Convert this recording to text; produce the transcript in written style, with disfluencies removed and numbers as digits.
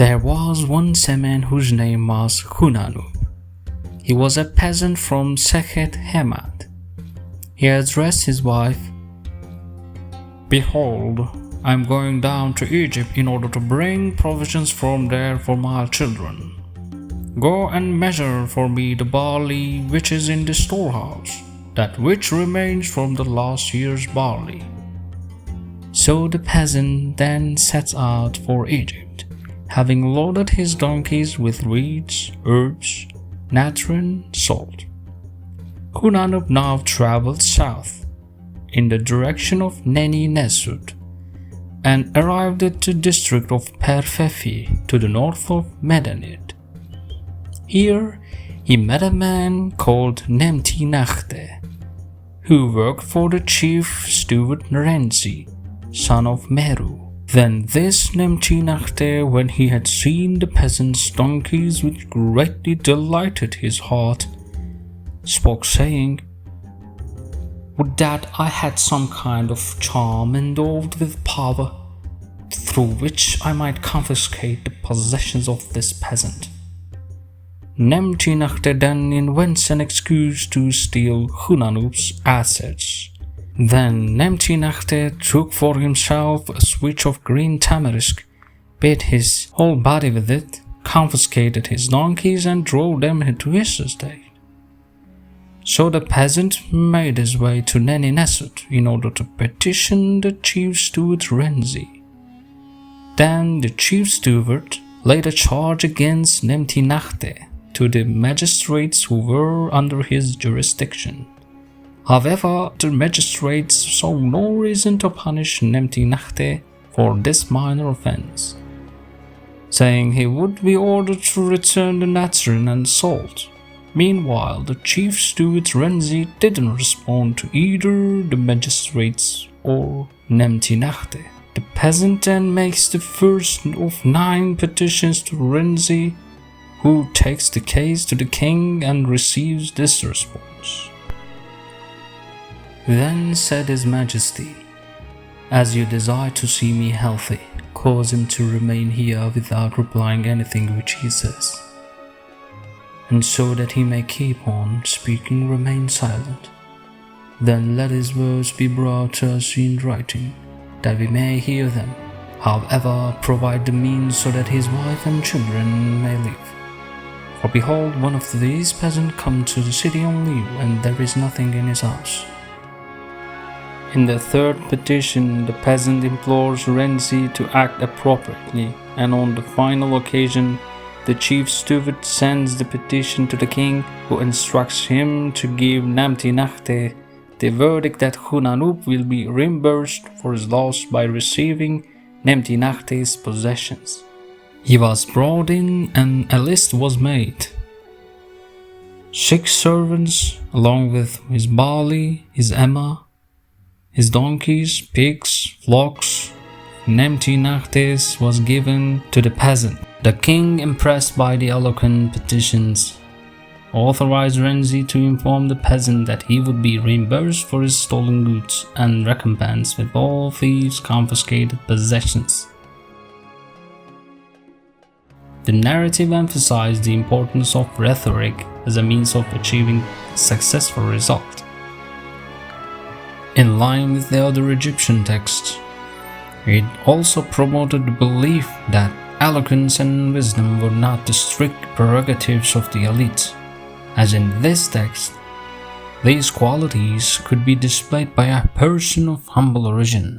There was once a man whose name was Hunanub. He was a peasant from Sekhet Hemad. He addressed his wife, "Behold, I am going down to Egypt in order to bring provisions from there for my children. Go and measure for me the barley which is in the storehouse, that which remains from the last year's barley." So the peasant then sets out for Egypt, having loaded his donkeys with reeds, herbs, natron, salt. Hunanub now traveled south, in the direction of Neni Nesud, and arrived at the district of Perfefi to the north of Medanid. Here he met a man called Nemti-Nachte, who worked for the chief steward Rensi, son of Meru. Then this Nemti-Nachte, when he had seen the peasants' donkeys which greatly delighted his heart, spoke, saying, "Would that I had some kind of charm endowed with power, through which I might confiscate the possessions of this peasant." Nemti-Nachte then invents an excuse to steal Hunanub's assets. Then Nemti-Nachte took for himself a switch of green tamarisk, beat his whole body with it, confiscated his donkeys, and drove them into his estate. So the peasant made his way to Neni Nesut in order to petition the chief steward Rensi. Then the chief steward laid a charge against Nemti-Nachte to the magistrates who were under his jurisdiction. However, the magistrates saw no reason to punish Nemti-Nachte for this minor offense, saying he would be ordered to return the natron and salt. Meanwhile, the chief steward Rensi didn't respond to either the magistrates or Nemti-Nachte. The peasant then makes the first of 9 petitions to Rensi, who takes the case to the king and receives this response. Then said his majesty, "As you desire to see me healthy, cause him to remain here without replying anything which he says. And so that he may keep on speaking, remain silent. Then let his words be brought to us in writing, that we may hear them. However, provide the means so that his wife and children may live. For behold, one of these peasants come to the city on leave, and there is nothing in his house." In the third petition, the peasant implores Rensi to act appropriately, and on the final occasion, the chief steward sends the petition to the king, who instructs him to give Nemti-Nachte the verdict that Hunanub will be reimbursed for his loss by receiving Nemti-Nachte's possessions. He was brought in, and a list was made. 6 servants, along with his barley, his emma, his donkeys, pigs, flocks, Nemti-Nachte's was given to the peasant. The king, impressed by the eloquent petitions, authorized Rensi to inform the peasant that he would be reimbursed for his stolen goods and recompensed with all thieves' confiscated possessions. The narrative emphasized the importance of rhetoric as a means of achieving a successful result. In line with the other Egyptian texts, it also promoted the belief that eloquence and wisdom were not the strict prerogatives of the elite, as in this text, these qualities could be displayed by a person of humble origin.